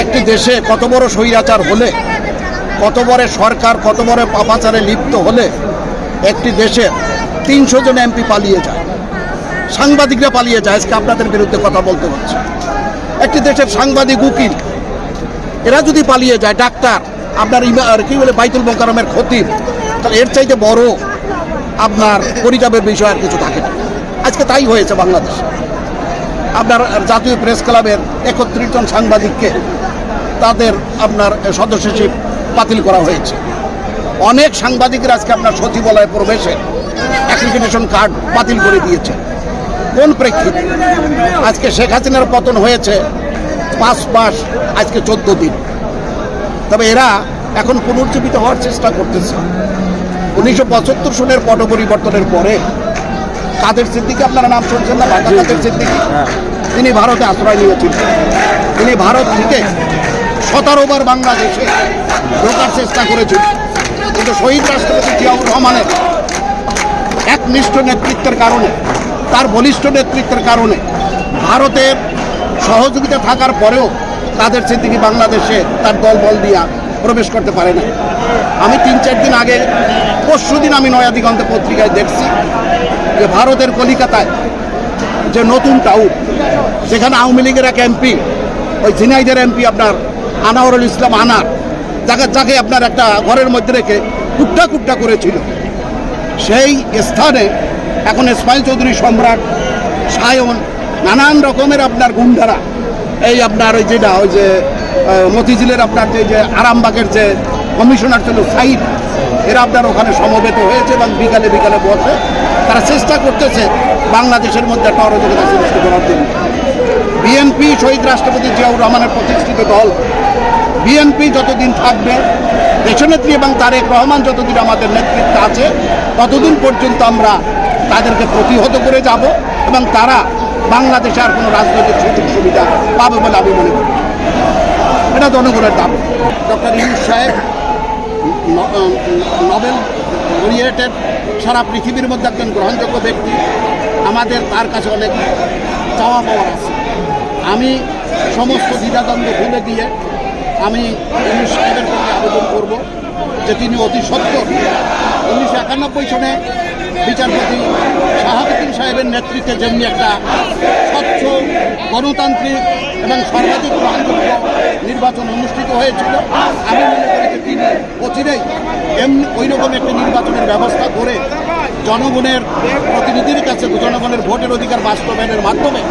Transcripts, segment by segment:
একটি দেশে কত বড় স্বৈরাচার হলে, কত বড় সরকার কত বড় পাপাচারে লিপ্ত হলে একটি দেশে ৩০০ জন এমপি পালিয়ে যায়, সাংবাদিকরা পালিয়ে যায়, আজকে আপনাদের বিরুদ্ধে কথা বলতে হচ্ছে। একটি দেশের সাংবাদিক, উকিল, এরা যদি পালিয়ে যায়, ডাক্তার, আপনার কি বলে বাইতুল মোকাররমের খতিব, তাহলে এর চাইতে বড় আপনার পরিতাপের বিষয় আর কিছু থাকে না। আজকে তাই হয়েছে বাংলাদেশে। আপনার জাতীয় প্রেস ক্লাবের ৩১ জন সাংবাদিককে তাদের আপনার সদস্যশিপ বাতিল করা হয়েছে। অনেক সাংবাদিকরা আজকে আপনার সচিবালয়ে প্রবেশে অ্যাক্রিডিটেশন কার্ড বাতিল করে দিয়েছে। কোন প্রেক্ষিতে? আজকে শেখ হাসিনার পতন হয়েছে 5 মাস, আজকে 14 দিন। তবে এরা এখন পুনর্জীবিত হওয়ার চেষ্টা করতেছে। 1975 সনের পট পরিবর্তনের পরে কাদের সিদ্দিকী, আপনারা নাম শুনছেন না? কাদের সিদ্দিকী, তিনি ভারতে আশ্রয় নিয়েছিলেন। তিনি ভারত থেকে 17 বার বাংলাদেশে ঢোকার চেষ্টা করেছিলেন, কিন্তু শহীদ রাষ্ট্রপতি জিয়াউর রহমানের একনিষ্ঠ নেতৃত্বের কারণে, তার বলিষ্ঠ নেতৃত্বের কারণে, ভারতের সহযোগিতা থাকার পরেও কাদের সিদ্দিকী বাংলাদেশে তার দলবল দিয়া প্রবেশ করতে পারে না। আমি 3-4 দিন আগে, পরশুদিন আমি নয়া দিগন্তে পত্রিকায় দেখছি যে ভারতের কলিকাতায় যে নতুন টাউন, যেখানে আওয়ামী লীগের এক এমপি, ওই ঝিনাইদের এমপি আপনার আনোয়ারুল ইসলাম আনার, যাকে আপনার একটা ঘরের মধ্যে রেখে কুট্টা কুট্টা করেছিল, সেই স্থানে এখন ইসমাইল চৌধুরী, সম্রাট, সায়ন, নানান রকমের আপনার গুন্ডারা, এই আপনার ওই যেটা ওই যে মতিঝিলের আপনার যে আরামবাগের যে কমিশনার ছিল সাইদ, এরা আপনার ওখানে সমবেত হয়েছে এবং বিকালে বিকালে বসে তারা চেষ্টা করতেছে বাংলাদেশের মধ্যে একটা অরাজকতা সৃষ্টি করার জন্য। বিএনপি শহীদ রাষ্ট্রপতি জিয়াউর রহমানের প্রতিষ্ঠিত দল, বিএনপি যতদিন থাকবে, দেশনেত্রী এবং তারেক রহমান যতদিন আমাদের নেতৃত্বে আছে, ততদিন পর্যন্ত আমরা তাদেরকে প্রতিহত করে যাব এবং তারা বাংলাদেশে আর কোনো রাজনৈতিক সুযোগ সুবিধা পাবে বলে আমি মনে করি। এটা জনগণের দাবি। ডক্টর ইউনূস সাহেব নোবেল লরিয়েটের, সারা পৃথিবীর মধ্যে একজন গ্রহণযোগ্য ব্যক্তি। আমাদের তার কাছে অনেক চাওয়া পাওয়ার আছে। আমি সমস্ত দ্বিধাদ্বন্দ্ব ভুলে গিয়ে আমি ইউনূস সাহেবের প্রতি আবেদন করব যে তিনি অতি সত্বর 1991 সনে বিচারপতি শাহাবুদ্দিন সাহেবের নেতৃত্বে যেমনি একটা স্বচ্ছ, গণতান্ত্রিক এবং সর্বাধিক গ্রহণযোগ্য নির্বাচন অনুষ্ঠিত হয়েছিল, আমি মনে করি যে তিনি অচিরেই এমনি ওই রকম একটি নির্বাচনের ব্যবস্থা করে জনগণের প্রতিনিধির কাছে, জনগণের ভোটের অধিকার বাস্তবায়নের মাধ্যমে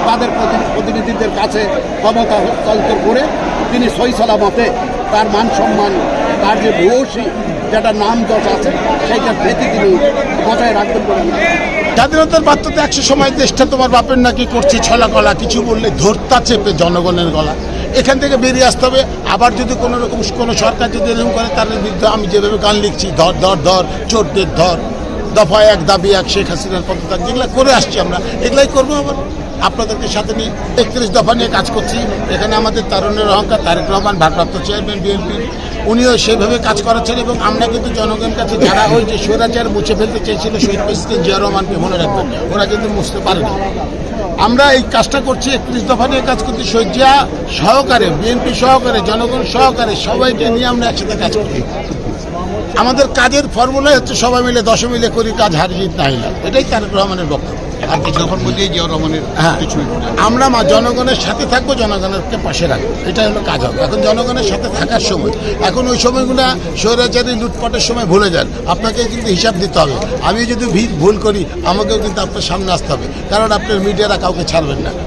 তাদের প্রতিনিধিদের কাছে ক্ষমতা হস্তান্তর করে তিনি সই সালামতে তার মান সম্মান, তার যে ভূয়সী যেটা নাম যশ আছে, সেইটার ভেতি তিনি বজায় রাখবেন বলে। স্বাধীনতার বার্তাতে 100 সময় দেশটা তোমার বাপের নাকি করছে ছলা গলা, কিছু বললে ধরতা চেপে জনগণের গলা। এখান থেকে বেরিয়ে আসতে হবে। আবার যদি কোনো রকম কোনো সরকার যদি এরকম করে, তার বিরুদ্ধে আমি যেভাবে গান লিখছি, ধর ধর ধর, চোরদের ধর, দফা 1 দাবি 1, শেখ হাসিনার পদত্যাগ, যেগুলো করে আসছি আমরা, এগুলাই করবো। আবার আপনাদেরকে সাথে নিয়ে 31 দফা নিয়ে কাজ করছি। এখানে আমাদের তারুণের অহংকার তারেক রহমান, ভারপ্রাপ্ত চেয়ারম্যান বিএনপি, উনিও সেইভাবে কাজ করাচ্ছেন। এবং আমরা কিন্তু জনগণের কাছে, যারা ওই যে স্বৈরাচার মুছে ফেলতে চেয়েছিল শহীদ প্রেসিডেন্ট জিয়া রহমানকে, মনে রাখবেন, ওরা কিন্তু মুছতে পারেনি। আমরা এই কাজটা করছি, 31 দফা নিয়ে কাজ করছি, শহীদ জিয়া সহকারে, বিএনপি সহকারে, জনগণ সহকারে, সবাইকে নিয়ে আমরা একসাথে কাজ করি। আমাদের কাজের ফর্মুলাই হচ্ছে সবাই মিলে 10 মিলে করি কাজ, হার জিত না হিলা। এটাই তারেক রহমানের বক্তব্য। আমরা জনগণের সাথে থাকবো, জনগণেরকে পাশে রাখবো, এটাই হলো কাজ হবে। এখন জনগণের সাথে থাকার সময়, এখন ওই সময়গুলো স্বৈরাচারী লুটপাটের সময় ভুলে যান। আপনাকে কিন্তু হিসাব দিতে হবে। আমি যদি ভুল করি, আমাকেও কিন্তু আপনার সামনে আসতে হবে, কারণ আপনার মিডিয়ারা কাউকে ছাড়বেন না।